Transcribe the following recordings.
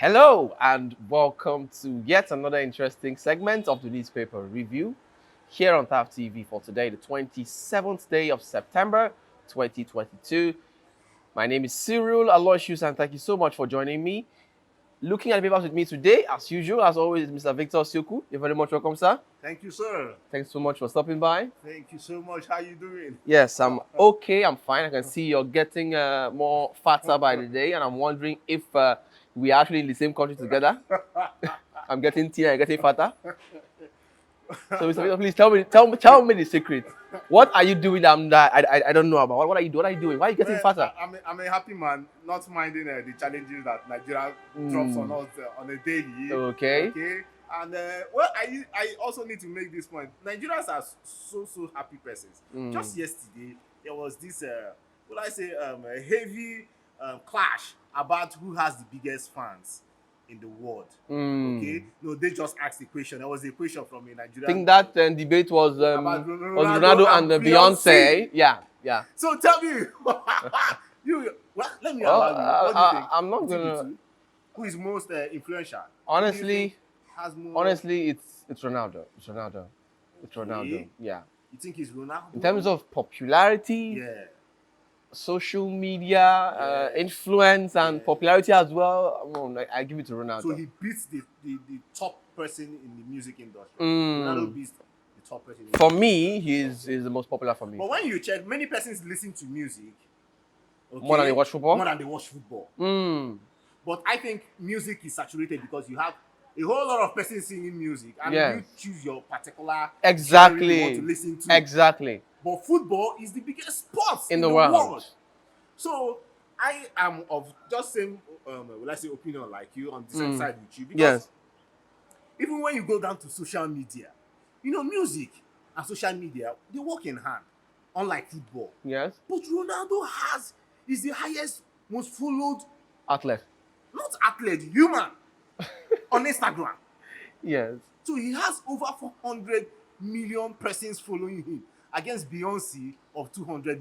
Hello and welcome to yet another interesting segment of the newspaper review here on TAF TV for today, the 27th day of September 2022. My name is Cyril Aloysius and thank you so much for joining me. Looking at the papers with me today, as usual, as always, is Mr. Victor Sioku. You're very much welcome, sir. Thank you, sir. Thanks so much for stopping by. Thank you so much. How you doing? Yes, I'm okay. I'm fine. I can see you're getting more fatter by the day, and I'm wondering if we are actually in the same country together. I'm getting thinner, you're getting fatter. So, Mr. Victor, please tell me the secret. What are you doing that I don't know about? What are you doing? What are you doing? Why are you getting fatter? I'm a happy man, not minding the challenges that Nigeria drops on us on a daily. Okay. Okay. And I also need to make this point. Nigerians are so happy persons. Just yesterday, there was this a heavy clash about who has the biggest fans in the world. Okay, no, they just asked the question. There was a question from a Nigerian. I think that debate was Ronaldo and Beyonce. Yeah. So tell me, let me allow you. What do you think? I'm not gonna. Who is most influential? Honestly, it's Ronaldo. It's Ronaldo. Okay. Yeah. You think it's Ronaldo? In terms of popularity, Yeah. social media, influence, and popularity as well, I give it to Ronaldo. So he beats the top person in the music industry. Ronaldo beats the top person. For me, he's the most popular for me. But when you check, many persons listen to music. Okay, More than they watch football? More than they watch football. But I think music is saturated because you have a whole lot of persons singing music, and you choose your particular genre you want to listen to. Exactly. But football is the biggest sport in the world. So I am of just same, opinion like you on the same side with you. Because even when you go down to social media, music and social media, they work in hand, unlike football. Yes. But Ronaldo is the highest, most followed athlete. Not athlete, human on Instagram. Yes. So he has over 400 million persons following him against Beyonce of 200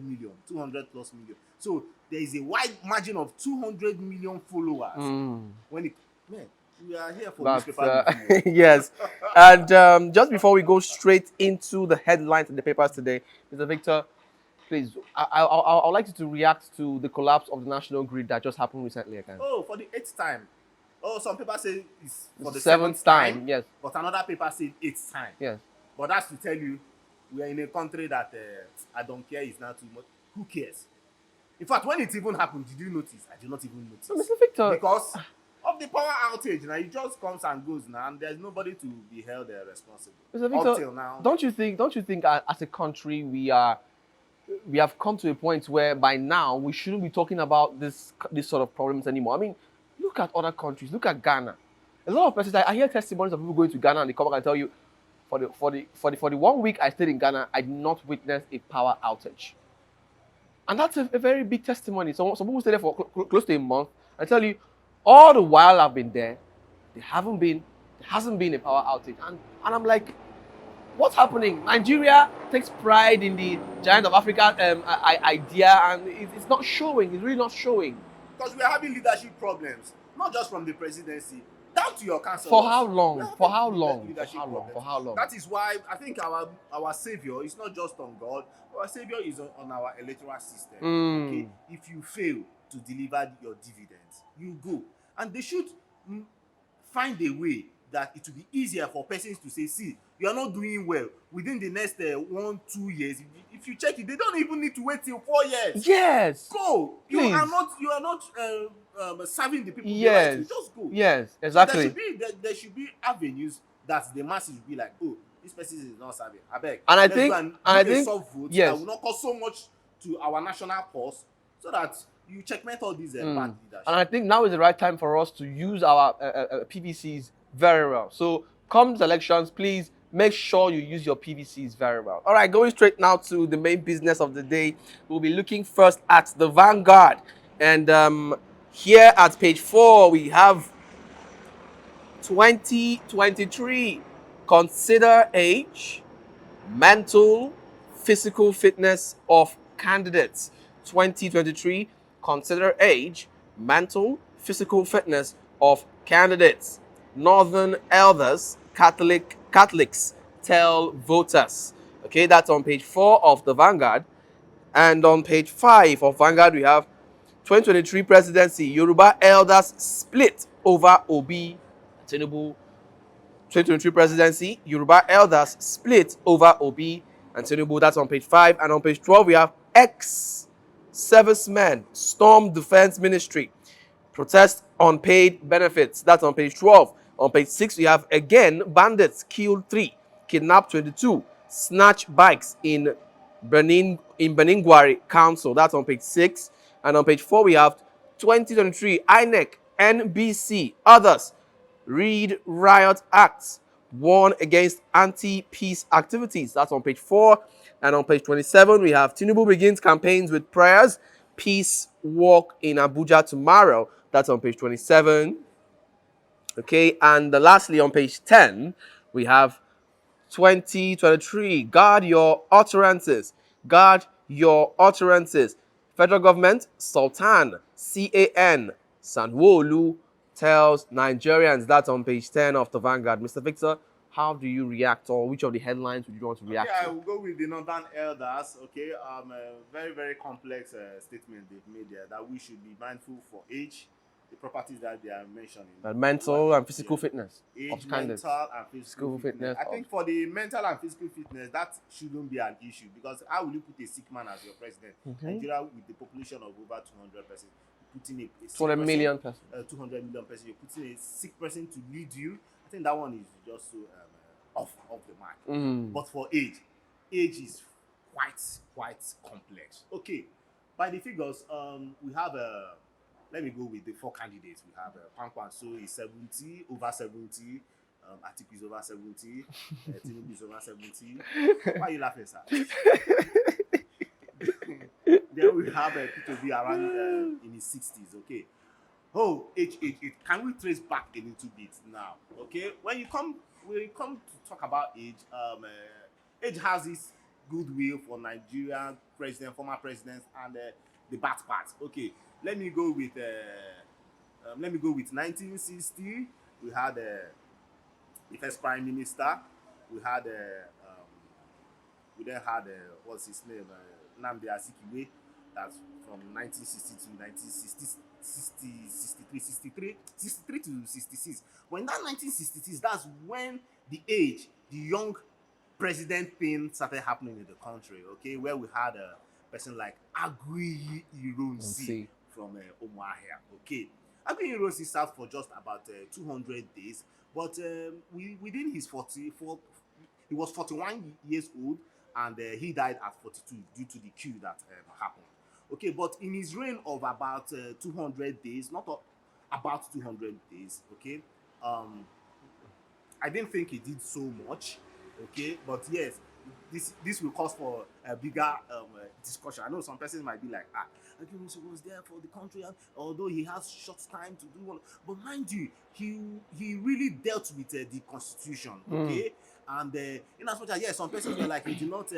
plus million. So there is a wide margin of 200 million followers. We are here for newspaper. Yes. And just before we go straight into the headlines in the papers today, Mr. Victor, please, I'd like you to react to the collapse of the national grid that just happened recently again. Oh, for the 8th time. Oh, some people say it's for the 7th time. Yes. But another paper said 8th time. Yes. But that's to tell you, we are in a country that I don't care is not too much. Who cares? In fact, when it even happened, did you notice? I did not even notice. So, Mr. Victor, because of the power outage, now it just comes and goes now, and there's nobody to be held responsible. Mr. Victor, until now. Don't you think as a country we have come to a point where by now we shouldn't be talking about this sort of problems anymore? I mean, look at other countries. Look at Ghana. A lot of places. I hear testimonies of people going to Ghana and they come back and tell you, for the 1 week I stayed in Ghana, I did not witness a power outage. And that's a very big testimony. Some people stay there for close to a month. I tell you, all the while I've been there, there hasn't been a power outage. And I'm like, what's happening? Nigeria takes pride in the giant of Africa idea, and it's not showing. It's really not showing. Because we are having leadership problems, not just from the presidency, down to your council. For how long? For how long? That is why I think our savior is not just on God. Our savior is on our electoral system. Okay? If you fail to deliver your dividends, you go. And they should find a way that it will be easier for persons to say, see, you are not doing well. Within the next 1-2 years, if you check it, they don't even need to wait till 4 years. Yes. Go. Please. You are not serving the people. Yes. Just go. Yes, exactly. So there should be avenues that the masses will be like, oh, this person is not serving. I beg. And I think soft vote yes, that will not cost so much to our national purse, so that you checkmate all these bad leadership. And I think now is the right time for us to use our PVCs very well. So comes elections, please make sure you use your PVCs very well. All right, going straight now to the main business of the day. We'll be looking first at the Vanguard. And here at page 4, we have 2023. Consider age, mental, physical fitness of candidates. 2023. Consider age, mental, physical fitness of candidates. Northern elders, Catholics tell voters. Okay, that's on page 4 of the Vanguard. And on page 5 of Vanguard, we have 2023 presidency. Yoruba elders split over Obi Tinubu. 2023 presidency. Yoruba elders split over Obi and Tinubu. That's on page 5. And on page 12, we have ex-servicemen storm defense ministry. Protest unpaid benefits. That's on page 12. On page 6, we have again bandits killed 3, kidnapped 22, snatch bikes in Beningwari Council. That's on page 6. And on page 4, we have 2023 INEC, NBC, others read riot acts, warn against anti-peace activities. That's on page 4. And on page 27, we have Tinubu begins campaigns with prayers, peace walk in Abuja tomorrow. That's on page 27. Okay, and lastly on page 10, we have 2023. Guard your utterances. Guard your utterances. Federal government, Sultan, CAN, Sanwo-Olu tells Nigerians. That's on page 10 of the Vanguard. Mr. Victor, how do you react, or which of the headlines would you want to react I to? will go with the Northern Elders. Okay, a very, very complex statement they've made there that we should be mindful for age, the properties that they are mentioning. Mental and physical fitness Age, of candidates. mental and physical fitness. I think for the mental and physical fitness, that shouldn't be an issue, because how will you put a sick man as your president? Nigeria, with the population of over 200 persons, putting a sick 200 million persons. 200 million persons, you're putting a sick person to lead you. I think that one is just so off the mark. But for age is quite complex. Okay, by the figures, we have let me go with the 4 candidates. We have Pankwanso is 70, over 70. Atiku is over 70. Tinubu is over 70. Why are you laughing, sir? Then we have P2B around in his 60s. Okay. Oh, age. Can we trace back a little bit now? Okay. When you come to talk about age, age has this goodwill for Nigerian president, former presidents, and the bad parts. Okay. Let me go with 1960. We had the first prime minister. We then had what's his name, Nnamdi Azikiwe. That's from 1960 to 63 to 66. But in that 1966, that's when the young president thing started happening in the country. Okay, where we had a person like Agui Ironsi from Umuahia. Okay, Agui Ironsi served for just about 200 days, but within his 44, he was 41 years old, and he died at 42 due to the coup that happened. Okay, but in his reign of about 200 days, not about 200 days, okay, I didn't think he did so much, okay, but yes, this will cause for a bigger discussion. I know some persons might be like, Akinwusi was there for the country, although he has short time to do one, but mind you, he really dealt with the constitution, okay, and in as much as yes, some persons were like he did not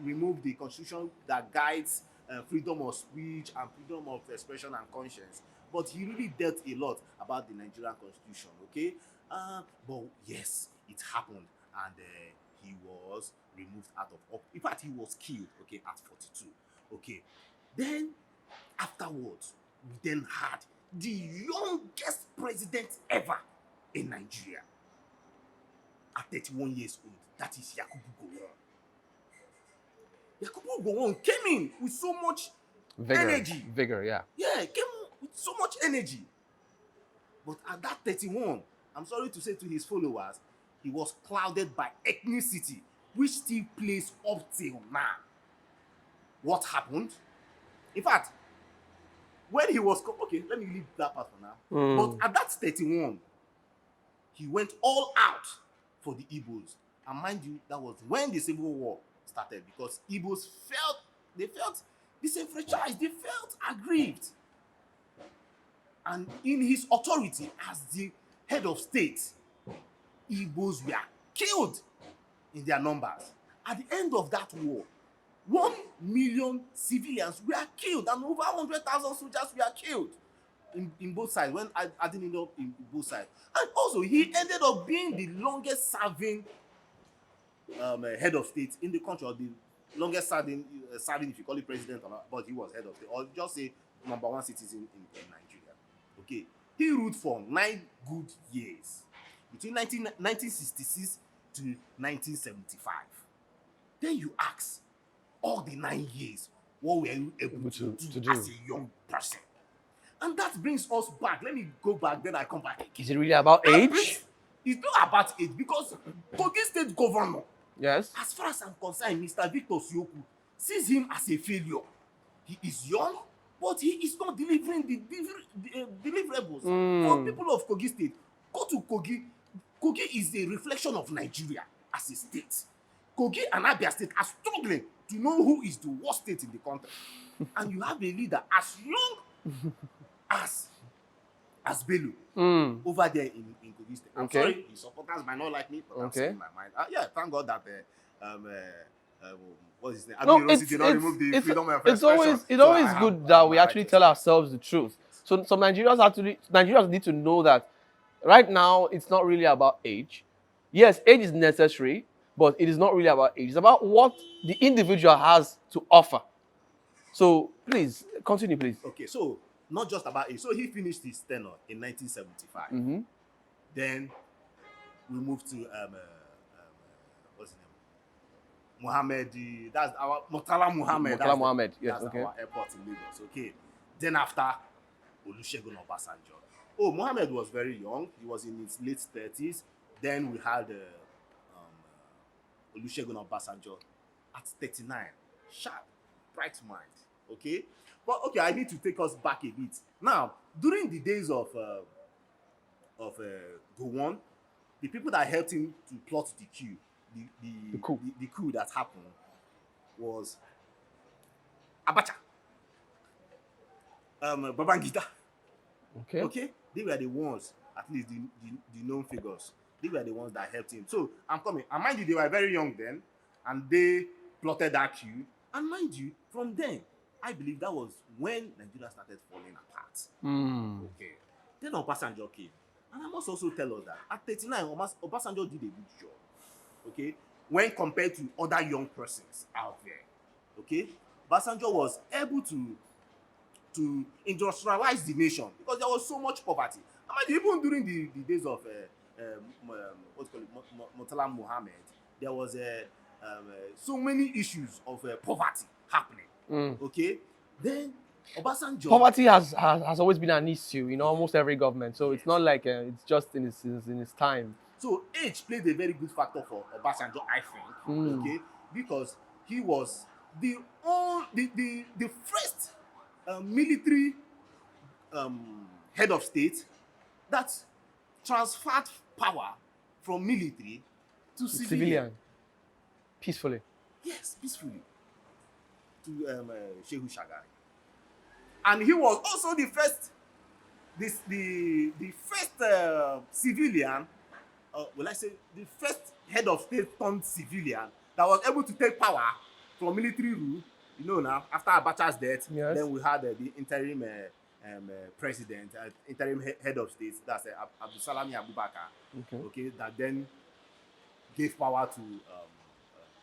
remove the constitution that guides freedom of speech and freedom of expression and conscience, but he really dealt a lot about the Nigerian constitution, okay, but yes, it happened, and he was removed out of, in fact, he was killed, okay, at 42. Okay, then afterwards, we then had the youngest president ever in Nigeria at 31 years old. That is Yakubu Gowon. Yakubu Gowon came in with so much energy. Vigor, yeah. Yeah, came with so much energy. But at that 31, I'm sorry to say to his followers, he was clouded by ethnicity, which still plays up till now. What happened? In fact, when he was okay, let me leave that part for now. But at that 31, he went all out for the Igbos, and mind you, that was when the Civil War started, because Igbos felt disenfranchised, they felt aggrieved, and in his authority as the head of state, Igbos were killed in their numbers. At the end of that war, 1 million civilians were killed and over 100,000 soldiers were killed. in both sides, when adding it up in both sides. And also, he ended up being the longest serving head of state in the country, or the longest serving, if you call it president or not, but he was head of state, or just say number one citizen in Nigeria. Okay, he ruled for 9 good years between 1966 to 1975. Then you ask, all the 9 years, what were you able to do as a young person? And that brings us back. Let me go back, then I come back again. Is it really about age? It's not about age, because Kogi State Governor, Yes. as far as I'm concerned, Mr. Victor Sioku sees him as a failure. He is young, but he is not delivering the deliverables for people of Kogi State. Go to Kogi. Kogi is a reflection of Nigeria as a state. Kogi and Abia State are struggling to know who is the worst state in the country. And you have a leader as young as Bello over there in Kogi State. I'm sorry, his supporters might not like me, but I'm saying my mind. Yeah, thank God that what's his name? No, did not remove the freedom of expression. It's always good that we actually tell ourselves the truth. So some Nigerians need to know that right now it's not really about age. Yes, age is necessary, but it is not really about age. It's about what the individual has to offer. So please continue, please. Okay, so not just about age. So he finished his tenure in 1975. Mm-hmm. Then we moved to what's his name? Mohammed. That's our Murtala Mohammed. Murtala Mohammed. Yes. That's Okay. our airport in Lagos. Okay. Then after Olusegun Obasanjo. Oh, Mohammed was very young. He was in his late 30s. Then we had Olusegun Obasanjo at 39. Sharp, bright mind. Okay. But okay, I need to take us back a bit. Now, during the days of Gowon, the people that helped him to plot the coup that happened was Abacha, Babangida. Okay. Okay, they were the ones, at least the known figures. They were the ones that helped him. So I'm coming. And mind you, they were very young then, and they plotted that coup. And mind you, from then, I believe that was when Nigeria started falling apart. Okay. Then Obasanjo came. And I must also tell us that at 39, Obasanjo did a good job. Okay? When compared to other young persons out there. Okay? Obasanjo was able to industrialize the nation because there was so much poverty. I mean, even during the days of Murtala Mohammed, there was so many issues of poverty happening. Okay, then Obasanjo. Poverty has always been an issue in almost every government, so it's not like it's just in his time. So age played a very good factor for Obasanjo, I think. Okay, because he was the first military head of state that transferred power from military to civilian. Peacefully. Yes, peacefully. To Shehu Shagari. And he was also the first civilian, will I say the first head of state turned civilian that was able to take power from military rule. You know now, after Abacha's death, yes. Then we had the interim president, interim head of state, that's Abdulsalami Abubakar, okay, that then gave power to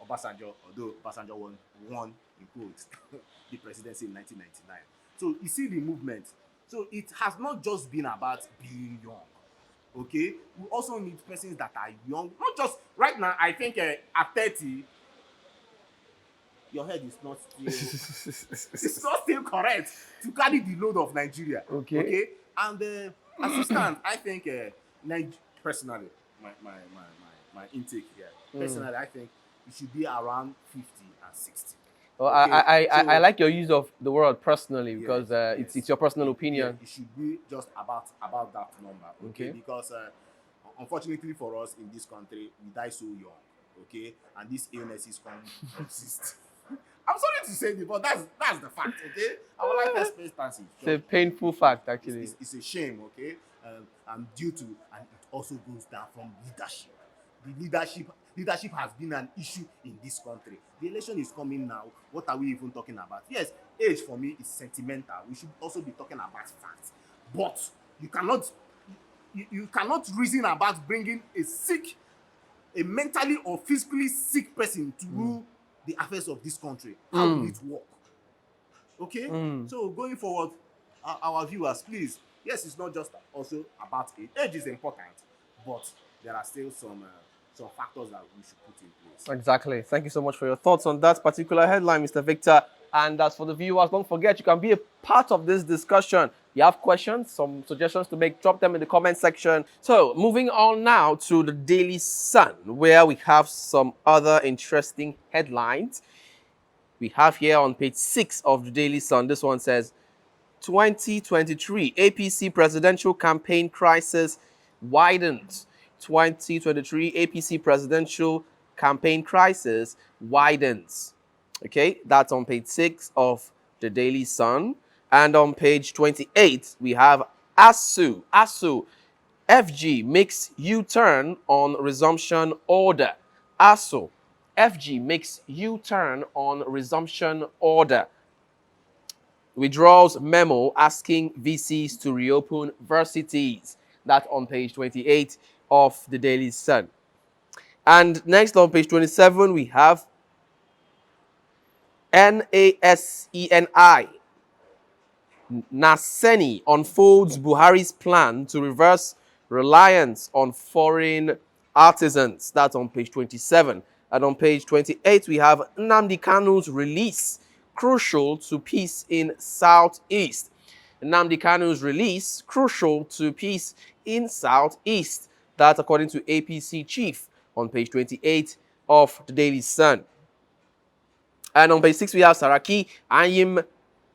Obasanjo, although Obasanjo won in quotes, the presidency in 1999. So you see the movement. So it has not just been about being young. Okay? We also need persons that are young. Not just right now, I think at 30, your head is not still it's not still correct to carry the load of Nigeria. Okay? And as it stands, I think personally, my intake here, personally, I think it should be around 50 and 60. Well, okay? I like your use of the word personally because it's your personal opinion. Yeah, it should be just about that number. Okay? Because unfortunately for us in this country, we die so young. Okay? And these illnesses consist. I'm sorry to say this, but that's the fact. Okay? Our life expectancy. It's a painful fact, actually. It's a shame. Okay? And it also goes down from leadership. The leadership has been an issue in this country. The election is coming now. What are we even talking about? Yes, age for me is sentimental. We should also be talking about facts. but you cannot reason about bringing a mentally or physically sick person to rule the affairs of this country. How will it work? Okay? So going forward, our viewers, please, yes, it's not just also about age. Age is important, but there are still some factors that we should put in place. Exactly. Thank you so much for your thoughts on that particular headline, Mr. Victor. And as for the viewers, don't forget you can be a part of this discussion. You have questions, some suggestions to make, drop them in the comment section. So, moving on now to the Daily Sun, where we have some other interesting headlines. We have here on page 6 of the Daily Sun, this one says, 2023 APC presidential campaign crisis widens. 2023 APC presidential campaign crisis widens. Okay, that's on page 6 of the Daily Sun. And on page 28, we have ASU. FG makes U-turn on resumption order. ASU. FG makes U-turn on resumption order. Withdraws memo asking VCs to reopen varsities. That's on page 28 of the Daily Sun. And next on page 27, we have NASENI. Naseni unfolds Buhari's plan to reverse reliance on foreign artisans. That's on page 27. And on page 28, we have Nnamdi Kanu's release, crucial to peace in Southeast. Nnamdi Kanu's release, crucial to peace in Southeast. That's according to APC chief on page 28 of the Daily Sun. And on page 6, we have Saraki, Anyim,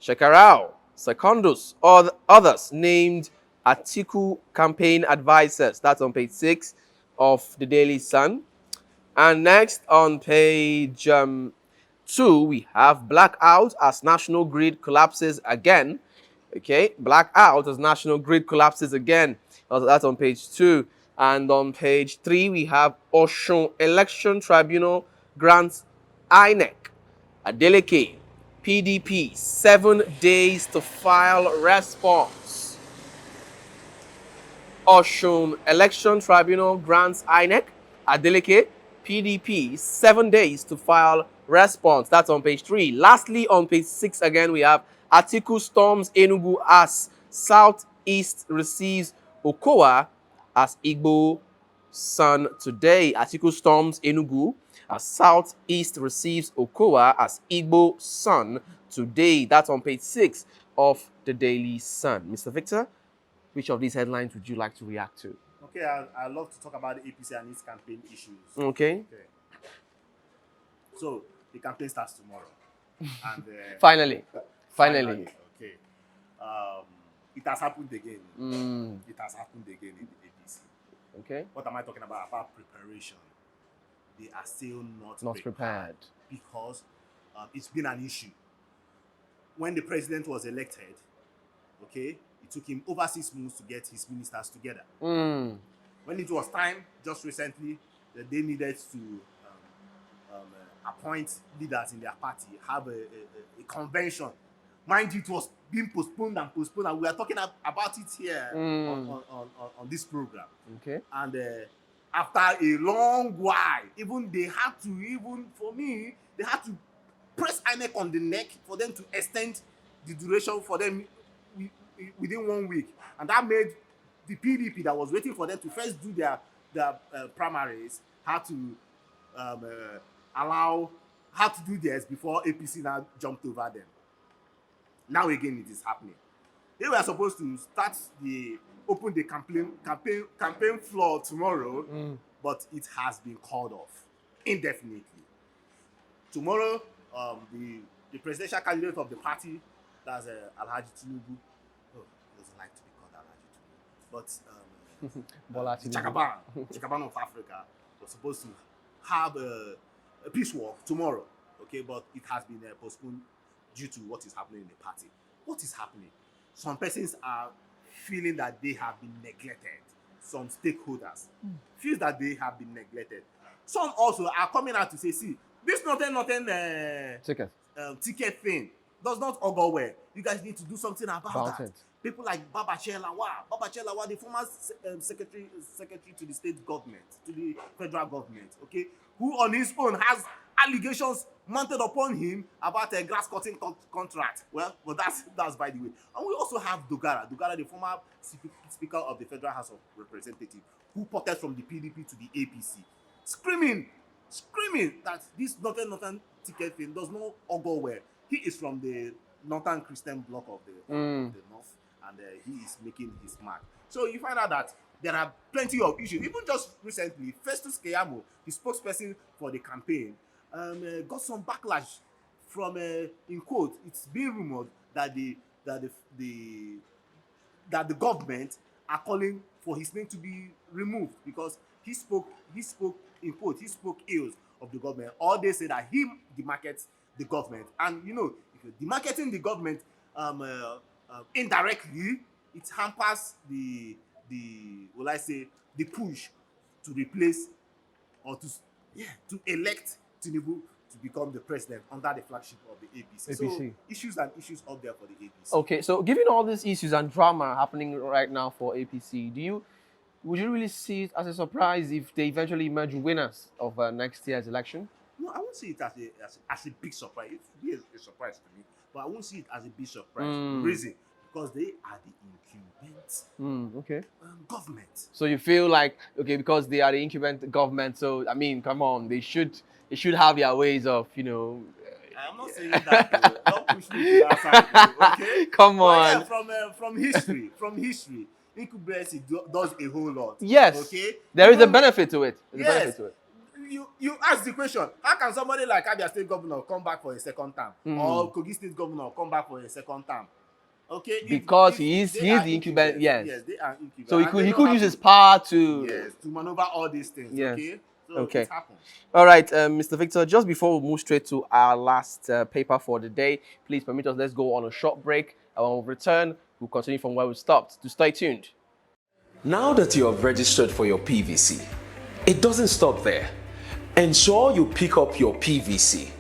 Shekarau, Secondus, or others named Atiku campaign advisors. That's on page 6 of the Daily Sun. And next on page 2, we have blackout as national grid collapses again. Okay, blackout as national grid collapses again. That's on page 2. And on page 3, we have Osun Election Tribunal grants INEC, Adeleke, PDP, 7 days to file response. Osun Election Tribunal grants INEC, Adeleke, PDP, 7 days to file response. That's on page 3. Lastly, on page 6 again, we have Atiku storms Enugu as Southeast receives Okowa as Igbo son today. Atiku storms Enugu as Southeast receives Okowa as Igbo son today. That's on page 6 of the Daily Sun. Mr. Victor, which of these headlines would you like to react to? Okay, I love to talk about the APC and its campaign issues. Okay. So the campaign starts tomorrow, and Finally. Okay. It has happened again. It has happened again in the APC. Okay. What am I talking about? About preparation. They are still not prepared because it's been an issue. When the president was elected, okay, it took him over 6 months to get his ministers together. When it was time, just recently, that they needed to appoint leaders in their party, have a convention. Mind you, it was being postponed, and we are talking about it here on this program. Okay. And after a long while, they had to press INEC on the neck for them to extend the duration for them within 1 week. And that made the PDP that was waiting for them to first do their primaries had to do theirs before APC now jumped over them. Now again, it is happening. They were supposed to open the campaign floor tomorrow, but it has been called off indefinitely. Tomorrow, the presidential candidate of the party, that's Alhaji Tinubu. Oh, he doesn't like to be called Alhaji Tinubu, but Chakaban of Africa was supposed to have a peace walk tomorrow. Okay, but it has been postponed due to what is happening in the party. What is happening? Some persons are feeling that they have been neglected. Some stakeholders feel that they have been neglected. Some also are coming out to say, see, this ticket thing does not augur well. You guys need to do something about that. People like Babachir Lawal, the former secretary to the state government, to the federal government, okay, who on his own has allegations mounted upon him about a grass cutting contract. Well, but that's by the way. And we also have Dogara, the former speaker of the Federal House of Representatives, who ported from the PDP to the APC, screaming that this northern ticket thing does not augur well. He is from the northern Christian bloc of the north, and he is making his mark. So you find out that there are plenty of issues. Even just recently, Festus Keyamo, the spokesperson for the campaign, got some backlash from, in quote, it's being rumored that the government are calling for his name to be removed because he spoke in quote, he spoke ills of the government. Or they say that he demarkets the government, and you know, if you're demarketing the government indirectly, it hampers the will I say the push to replace or to elect Tinubu to become the president under the flagship of the APC. So issues up there for the APC. Okay, so given all these issues and drama happening right now for APC, would you really see it as a surprise if they eventually emerge winners of next year's election? No, I won't see it as a big surprise. It will be a surprise to me, but I won't see it as a big surprise. The reason, because they are the incumbent government. So you feel like, okay, because they are the incumbent government, so I mean, come on, they should have their ways of, you know. I'm not saying that. Don't push me to that side. Okay. Come on. Yeah, from history, incumbency does a whole lot. Yes. Okay. There is a benefit to it. Yes. You ask the question, how can somebody like Abia State Governor come back for a second term, or Kogi State Governor come back for a second term? Okay, because he's the incumbent. Yes. Yes, they are incumbent. So he could use his power to maneuver all these things. Yes. Okay. So okay. It happens. All right, Mr. Victor. Just before we move straight to our last paper for the day, please permit us. Let's go on a short break, and when we return, we'll continue from where we stopped. To stay tuned. Now that you have registered for your PVC, it doesn't stop there. Ensure you pick up your PVC.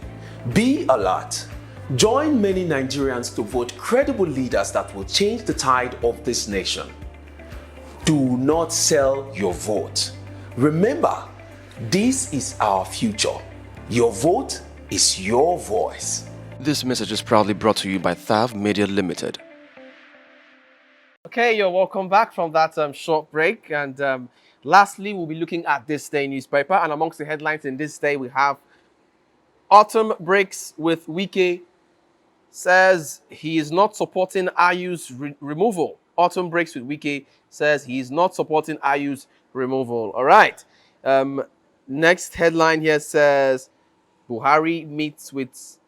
Be alert. Join many Nigerians to vote credible leaders that will change the tide of this nation. Do not sell your vote. Remember, this is our future. Your vote is your voice. This message is proudly brought to you by Thav Media Limited. Okay, you're welcome back from that short break. And lastly, we'll be looking at this day newspaper. And amongst the headlines in this day, we have Autumn breaks with Wike, says he is not supporting Ayu's removal. Autumn breaks with Wike, says he is not supporting Ayu's removal. All right. Next headline here says Buhari meets with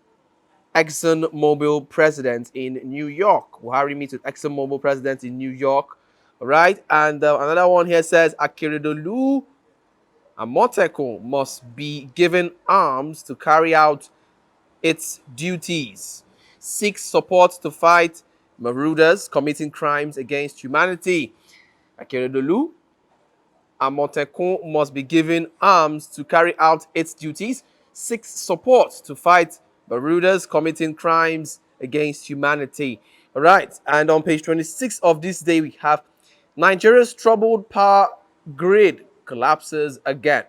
ExxonMobil president in New York. Buhari meets with ExxonMobil president in New York. All right. And another one here says Akeredolu Amotekun must be given arms to carry out its duties. Seeks support to fight marauders committing crimes against humanity. Akeredolu Amotekun must be given arms to carry out its duties. Seeks support to fight marauders committing crimes against humanity. All right. And on page 26 of this day, we have Nigeria's troubled power grid collapses again.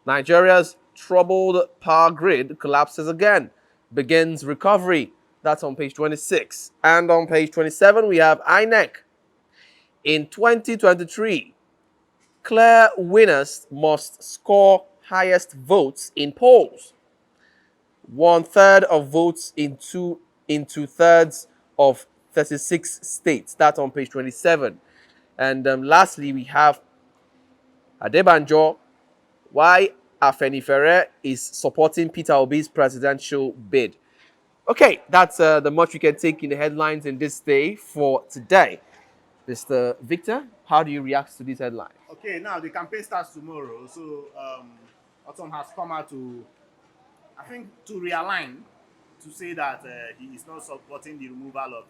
Nigeria's troubled power grid collapses again. Begins recovery. That's on page 26. And on page 27, we have INEC. In 2023, clear winners must score highest votes in polls. 1/3 of votes in two-thirds of 36 states. That's on page 27. And lastly, we have Adebanjo, why Afenifere is supporting Peter Obi's presidential bid. Okay, that's the much we can take in the headlines in this day for today. Mr. Victor, how do you react to these headlines? Okay, now the campaign starts tomorrow. So Autumn has come out to, I think, to realign, to say that he is not supporting the removal of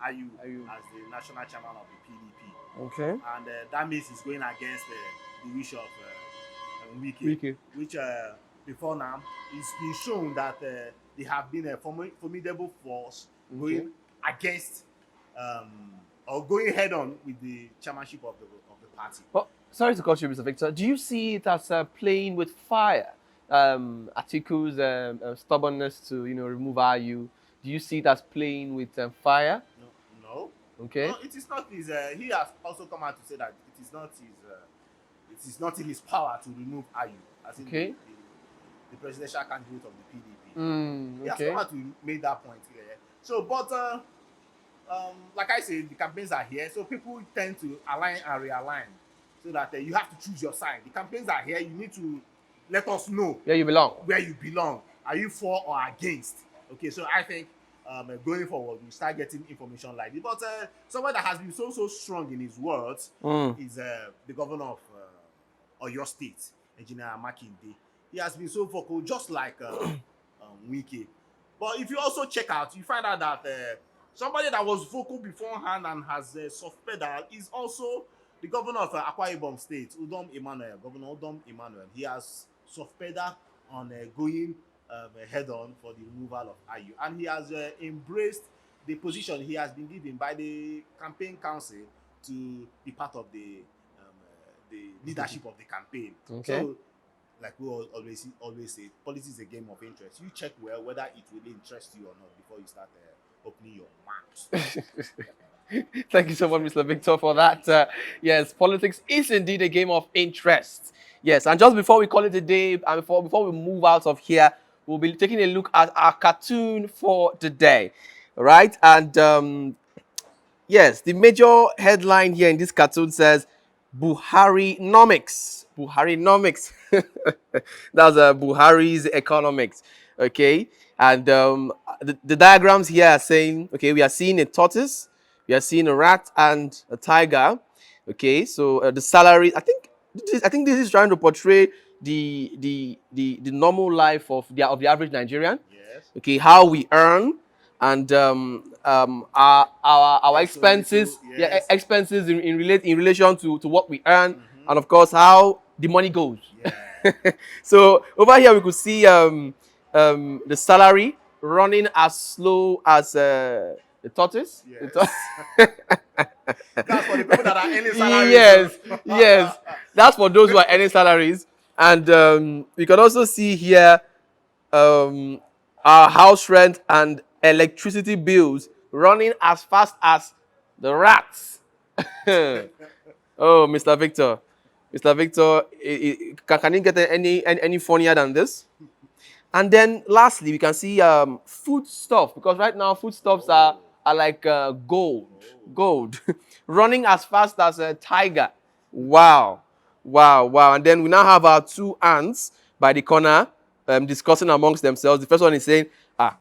Ayu as the national chairman of the PDP. Okay. And that means he's going against the wish of Wike, which before now it's been shown that they have been a formidable force going against or going head on with the chairmanship of the party. Well, sorry to cut you, Mr. Victor. Do you see it as playing with fire? Atiku's stubbornness to remove IU. Do you see it as playing with fire? No, no, Okay. no. It is not his. He has also come out to say that it is not his. It is not in his power to remove IU, as in Okay. the presidential candidate of the PDP. He has Okay. come out to make that point clear. So, but like I said, the campaigns are here, so people tend to align and realign, so that you have to choose your side. The campaigns are here. You need to let us know Where you belong. where you belong. Are you for or against? Okay, so I think going forward, we start getting information like this. But someone that has been so strong in his words is the governor of Oyo State, Engineer Makinde. He has been so vocal, just like Wike. But if you also check out, you find out that somebody that was vocal beforehand and has soft pedal is also the governor of Akwa Ibom State, Governor Udom Emmanuel. He has soft pedal on going head on for the removal of IU, and he has embraced the position he has been given by the campaign council to be part of the leadership of the campaign. Okay. So, like we always say, politics is a game of interest. You check well whether it will interest you or not before you start opening your mouth. Thank you so much, Mr. Victor, for that. Yes, politics is indeed a game of interest. Yes, and just before we call it a day, and before we move out of here, we'll be taking a look at our cartoon for the day. All right, and yes, the major headline here in this cartoon says Buhari-nomics. Buhari-nomics. That's Buhari's economics. Okay, and the diagrams here are saying, okay, we are seeing a tortoise, we are seeing a rat and a tiger. Okay, so the salary, I think this is trying to portray the normal life of the average Nigerian. Yes. Okay, how we earn and our expenses, yes. expenses in relation to what we earn, and of course how the money goes. Yeah. So over here we could see the salary running as slow as the tortoise. Yes. That's for the people that are earning salaries. Yes, yes. That's for those who are earning salaries. And we can also see here our house rent and electricity bills running as fast as the rats. Oh, Mr. Victor. Mr. Victor, can you get any funnier than this? And then lastly, we can see food stuff, because right now foodstuffs are like gold, running as fast as a tiger. Wow. And then we now have our two ants by the corner discussing amongst themselves. The first one is saying,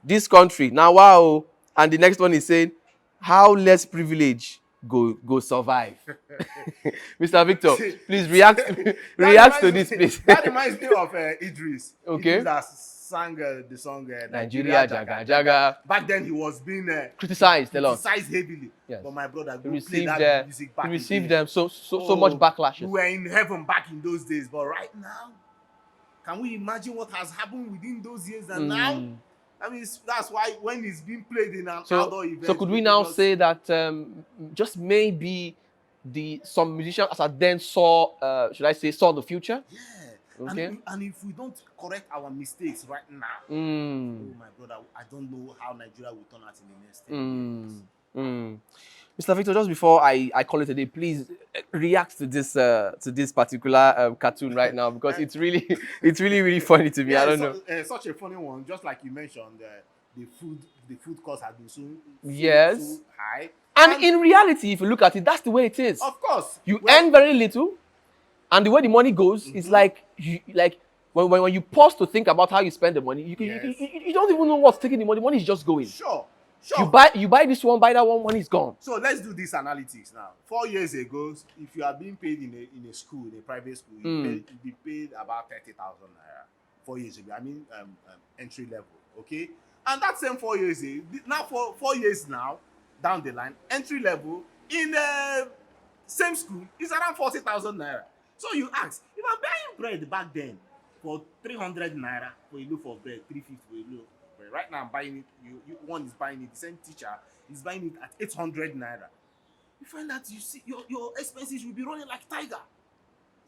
this country, now wow. And the next one is saying, how less privilege go survive. Mr. Victor, please react to this, please. That reminds me of Idris. Okay. Idris that sang the song Nigeria Jaga Jaga. Back then he was being Criticized a lot. criticized heavily. Yes. But my brother, He go play received, that music back he in received the day. them so much backlashes. We were in heaven back in those days, but right now, can we imagine what has happened within those years and now? I mean, that's why when it's being played in an outdoor event. So could we now say that just maybe some musicians as at then saw the future? Yeah. Okay. And if we don't correct our mistakes right now, oh my brother, I don't know how Nigeria will turn out in the next 10 years. Mr. Victor, just before I call it a day, please react to this particular cartoon right now, because it's really funny to me. Yeah, I don't know. Such a funny one, just like you mentioned, the food cost has been so high. And in reality, if you look at it, that's the way it is. Of course. You earn very little, and the way the money goes is like when you pause to think about how you spend the money, you don't even know what's taking the money. The money is just going. Sure. You buy this one, buy that one, money is gone. So let's do this analytics now. 4 years ago, if you are being paid in a school, in a private school, you'd be paid about 30,000 naira. 4 years ago, I mean entry level, okay? And that same 4 years now, for 4 years now, down the line, entry level in the same school is around 40,000 naira. So you ask, if I'm buying bread back then for 300 naira for a loaf of bread, 350 for a loaf of bread. Right now I'm buying it, one is buying it, the same teacher is buying it at 800 naira. you find that you see your expenses will be running like tiger.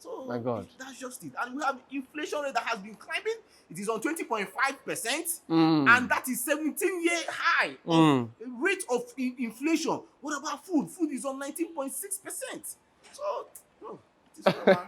So My God. that's just it. And we have inflation rate that has been climbing. It is on 20.5%, Mm. and that is 17-year high Mm. of rate of inflation. What about food? Food is on 19.6%. So, no, it is normal.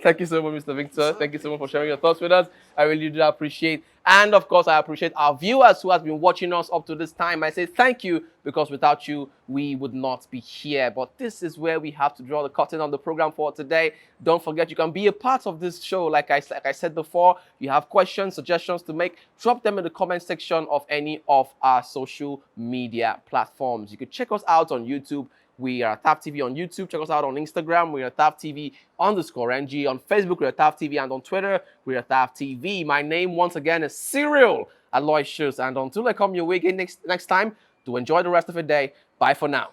Thank you so much, Mr. Victor. Sir. Thank you so much for sharing your thoughts with us. I really do appreciate. And of course, I appreciate our viewers who have been watching us up to this time. I say thank you, because without you, we would not be here. But this is where we have to draw the curtain on the program for today. Don't forget, you can be a part of this show. Like I said before, if you have questions, suggestions to make, drop them in the comment section of any of our social media platforms. You can check us out on YouTube. We are TAF TV on YouTube. Check us out on Instagram. We are TAF TV _NG. On Facebook, we are TAF TV. And on Twitter, we are TAF TV. My name, once again, is Cyril Aloysius. And until I come your way again next time, to enjoy the rest of the day. Bye for now.